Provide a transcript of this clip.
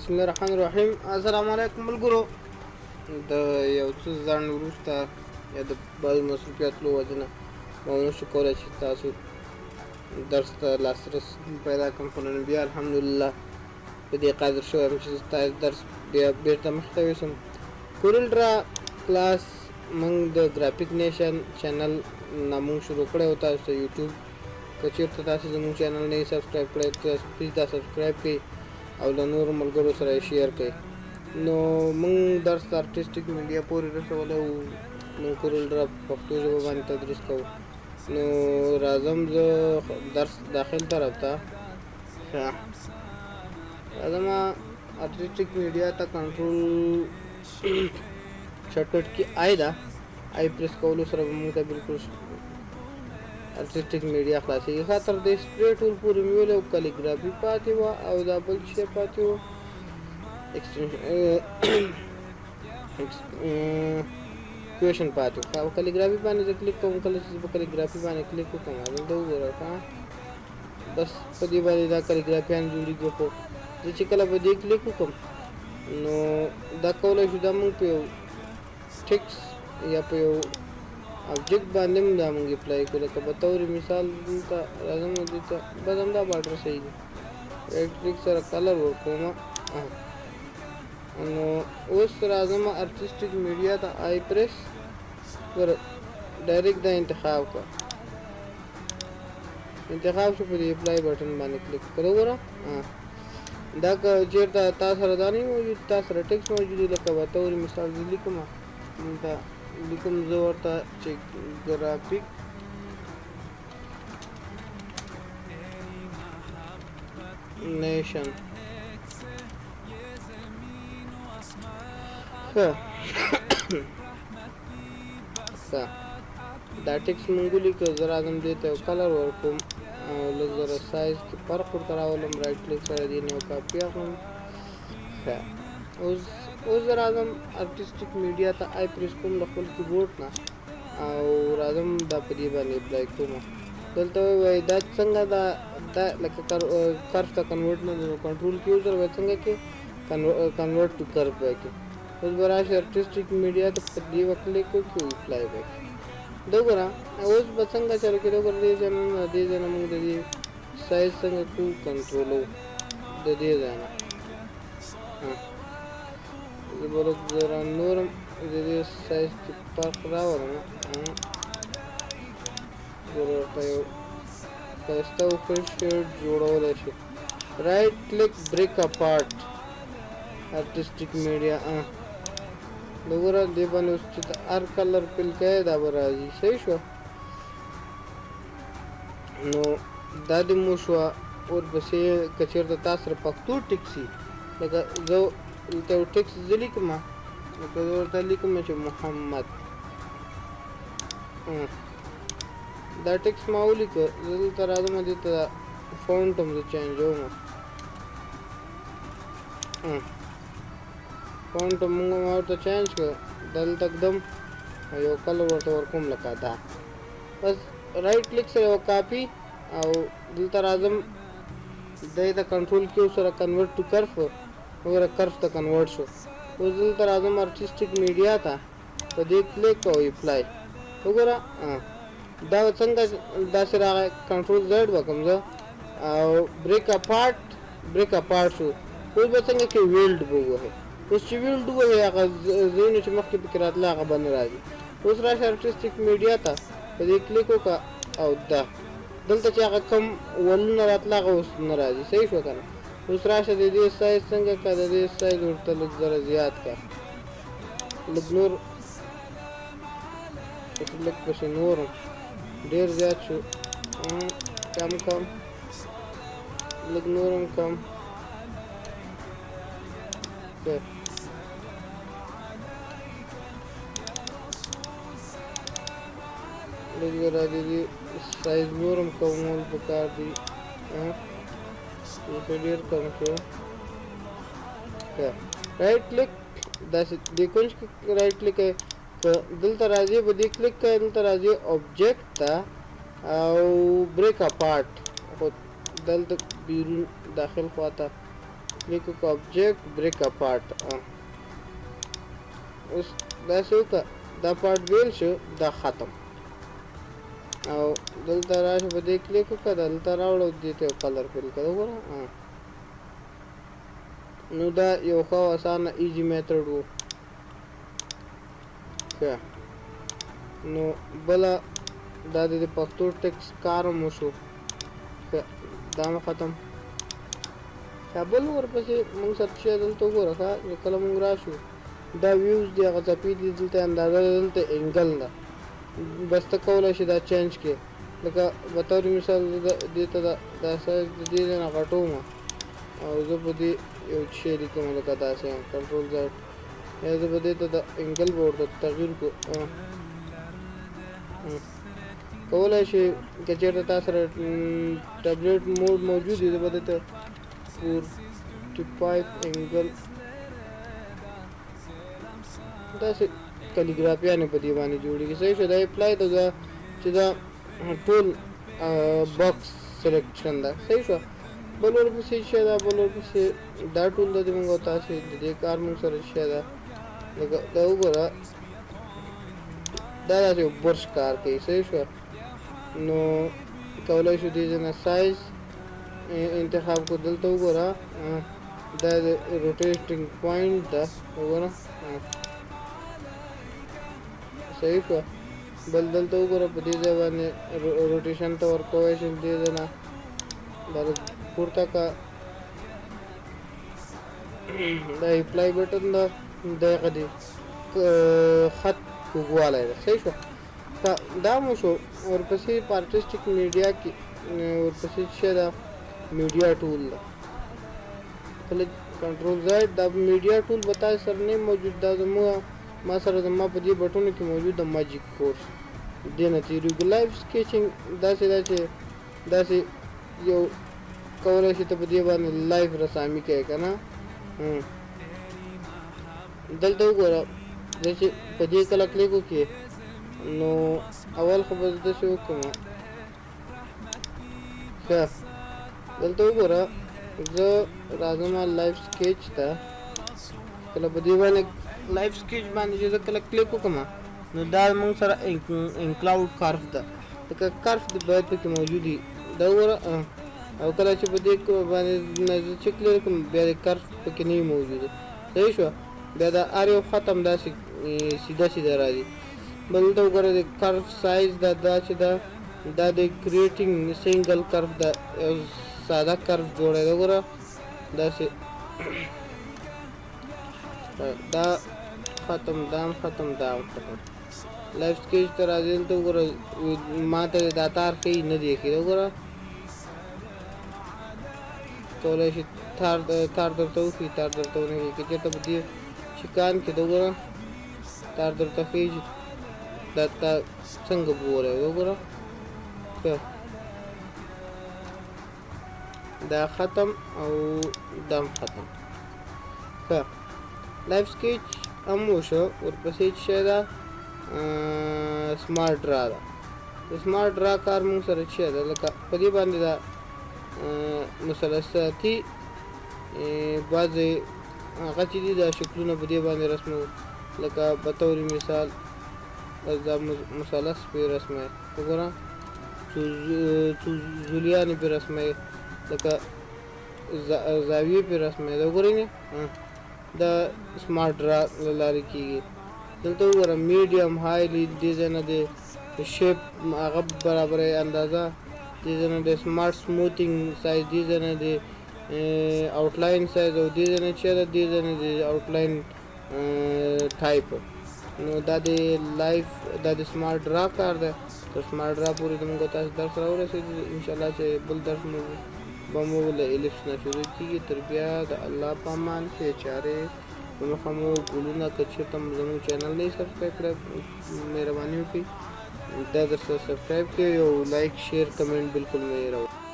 بسم الله الرحمن الرحیم. السلام علیکم ملګرو. د یو څه ځان وروسته یا د بعض مصروفیاتو وجې نه ما ونشو کولی چې تاسو درس ته لاسرسی پیدا کړم، خو نن بیا الحمدلله په دې قادر شوی یم چې ستاسو درس بیا بېرته مخته یوسم. کورل ډرا کلاس موږ د ګرافیک نیشن چینل نه موږ شروع کړی و. تاسو ته یوټیوب که چېرته تاسو زموږ چینل نه یې سبسکرایب کړی تاسو پلیز دا سبسکرایب کړئ او له نورو ملګرو سره یې شیر کړئ. نو موږ درس د ارټسټیک میډیا پورې رسولی وو. موږ کورل ډرا په پښتو ژبه باندې تدریس کوو. نو راځم زه درس داخل طرف ته راځم. ارټسټیک میډیا ته کنټرول شارټکټ کې آی ده. آی پریس کولو سره به موږ ته بلکل ارټسټیک میډیا خلاصېږي. ښه تر دې سپرې ټول پورې مې ویلې او کالیګرافي پاتې وه او دا بل شی پاتې و کویشن پاتې و. او کالیګرافي باندې زه کلیک کوم. کله چې زه په کالیګرافي باندې کلیک وکړم دلته وګوره بس په دې باندې دا کالیګرافیان جوړېږي. خو زه چې کله په دې کلیک وکړم نو دا کولی شو دا موږ په یو ټیکس یا په یو object باندې هم دا موږ اپلای کړو. لکه په طور مثال دلته راځم دې ته بس همدا باډر صحیح دی. رایټ کلیک سره کلر ورکوم. نو اوس راځم ارټسټیک میډیا ته آی پریس ور ډایرکټ دا انتخاب کړه. انتخاب شو په دې اپلای بټن باندې کلیک کړو. وګوره دا که چېرته تا سره دا نه موجود، تا سره ټیکس موجود لکه په طور مثال زه لیکم دلته لیکم زه ورته چې ګرافیک نیشن. ښه دا ټیکس مونږ ولیکو. زه راځم دې ته یو کلر ورکوم او لږ زره سایز کې فرق ورته راولم. رایټ کلیک سره دې نه یو کاپي اخلم. ښه اوس زه راځم ارټسټیک میډیا ته آی پریس کوم له خپل کیبورډ نه او راځم دا په دې باندې اپلای کوم. دلته وایي دا څنګه دا لکه کرف ته کنورټ نه کنټرول کې یو ځل وایي څنګه کې کنورټ ټو کرف وایي کې. اوس به راشي ارټسټیک میډیا ته په دې وکلیک وکړو اپلای وایي. دا وګوره اوس به څنګه چلو کېدو. وګوره دې ځای نه دې ځای نه موږ د دې سایز څنګه کوو کنټرولو د دې ځای نه. زه به لږ زره نورم د دې سایز کې فرق راولم. ورته یو ښایسته او ښه شیډ جوړولی شي. رایټ کلیک بریک اپارټ ارټسټیک میډیا. د وګوره دې باندې اوس چې هر کلر فل کوې دا به راځي. صحیح شوه. نو دا دې مو شوه. ورپسې که چېرته تا سره پښتو ټیکس وي لکه زه دلته یو ټیکس زه لیکم لکه زه ورته لیکم چې محمد. دا ټیکس ما ولیکه. زه دلته راځم دې ته فونټ هم زه چینجوم. فونټ مونږ ما ورته چینج کړه. دلته اکدم یو کلر ورته ورکوم لکه دا. بس رایټ کلیک سره یو کاپي او دلته راځم دې ته کنټرول کیو سره کنورټ ټو کرف. وګوره کرف ته کنورټ شو. اوس دلته راځم ارټسټیک میډیا ته په دې کلیک او اپلای. وګوره دا څنګه داسې راغی. کنټرول زیډ وکړم زه او بریک اپارټ شو. اوس به څنګه کې ویلډ به ووهئ. اوس چې ویلډ ووهئ هغه ځایونه چې مخکې پکې راتله هغه به نه راځي. اوس راشه ارټسټیک میډیا ته په دې کلیک وکړه او دا دلته چې هغه کم ولونه راتله هغه اوس نه راځي. صحیح شوه که نه. اوس راشه د دې سایز څنګه کړه. د دې سایز ورته لږ زره زیات کړه. لږ نور لږ پسې نور ډېر زیات شو. کم لږ نور هم کم. لږ زره د دې سایز نور هم کمول پکار دي. ډېر کم شو. رایټ کلیک داسې دې کونج کې رایټ کلیک کوئ. که دلته راځي په دې کلیک کوئ. دلته راځي object ته او بریک اپارټ. خو دلته بیرون داخل خواته لیکو که object break apart اوس داسې وکړه دا پارټ بیل شو دا ختم او دلته راشه په دې کلیک وکړه دلته راوړه دې ته کلر فیل کړه وګوره نو دا یو ښه اسانه ایزي میتھډ و ښه نو بله دا د پښتو ټیکس کار هم وشو ښه دا هم ختم بل ورپسې موږ سره شی دلته وګوره ښه کله موږ راشو دا ویوز دی هغه څپې دي دلته اندازه دلته انګل ده بس ته کولی شي دا چینج کړې لکه بطور مثال دې ته دا سایز د دې ځای نه غټوم او زه په دې یو شی لیکم لکه داسې کنټرول زیډ یا زه به دې ته د انګل به ورته تغییر کړو کولی شي که چېرته تا سره ټابلیټ موډ موجود وي زه به دې ته 45 انګل داسې کلیګرافیانې په دې باندې جوړېږي صحیح شو دا اپلای ته ده چې دا ټول باکس سلیکشن ده صحیح شو بل ورپسې شی ده بل ورپسې دا ټول ده چې موږ او تاسې د دې کار موږ سره شی ده لکه دا وګوره دا داسې یو برش کار کوي صحیح شو نو کولی شو دې ځای نه سایز انتخاب کړو دلته وګوره دا د روټیټینګ پوینټ ده وګوره صحیح شو بل دلته وګوره په دې ځای باندې روټیشن ته ورکولی شم دې ځای نه دا پورته که دا اپلای بټن ده دغه دی خط کوږوالی ده صحیح شو دا مو شو ورپسې په آرټسټیک میډیا کې ورپسې شی ده میډیا ټول ده کله کنټرول زیډ دا میډیا ټول به تاسو سره نه موجود دا زموږ ما سره زما په دې بټونو کې موجود د ماجیک کورس دې نه تېرېږو لایف سکیچنګ داسې ده چې داسې یو کولی شي ته په دې باندې لایف رسامي کوې که نه دلته وګوره زه چې په دې کله کلیک وکړې نو اول خو به زه داسې وکړم ښه دلته وګوره زه راځم لایف سکیچ ته کله په دې باندې لایف سکیچ باندې چې زه کله کلیک وکړم نو دا موږ سره انکلاود کارف ده لکه کارف د باید پکې موجود وي دا وګوره او کله چې په دې باندې زه چې کلیک کوم بیا د کارف پکې نه وي موجوده صحیح شوه بیا دا هر یو خط هم داسې سیده سیده راځي بل دلته وګوره د کارف سایز دا چې دا د کریټینګ سنګل کارف ده یو ساده کارف جوړی ده وګوره داسې دا ختم دا هم ختم دا هم ختم لایف سکیچ ته راځي دلته وګوره ما ته دا تار ښیي نه دی ښي وګوره کولی شي تار درته وښیي تار درته ونه ښیي که چېرته په دې چیکان کې د وګوره تار درته ښیي چې دا تا څنګه وګوری وګوره ښه دا ختم او دا هم ختم ښه لایف سکیچ هم وشو ورپسې چې شی ده سمارټ ډرا ده د سمارټ ډرا کار موږ سره چې ده لکه په دې باندې دا مثلثاتي بعضې هغه چې دي دا شکلونه په دې باندې رسمو لکه په طور مثال دا مثلث پې رسموي وګوره زولیانې پې رسموي لکه زاویې پې رسموي دا وګورئ نه دا سمارټ ډرا له لارې کېږي دلته وګوره میډیم هایلی دې ځای نه دی شیپ هغه برابره اندازه دې ځای نه دی سمارټ سموتینګ سایز دې ځای نه دی آوټلاین سایز او دې ځای نه چې ده دې ځای نه دی آوټلاین ټایپ نو دا د لایف دا د سمارټ ډرا کار دی تر سمارټ ډرا پورې زموږ تاسو درس راورسېدو انشاءالله چې بل درس به مو له الیپس نه شروع کېږي تر بیا د الله په امان ښې چارې په مخه مو ګلونه که چېرته زموږ چینل نه یې سبسکرایب کړی مهرباني وکړئ دا درسره سبسکرایب کړئ او لایک شیر کمنټ بالکل مه هېروئ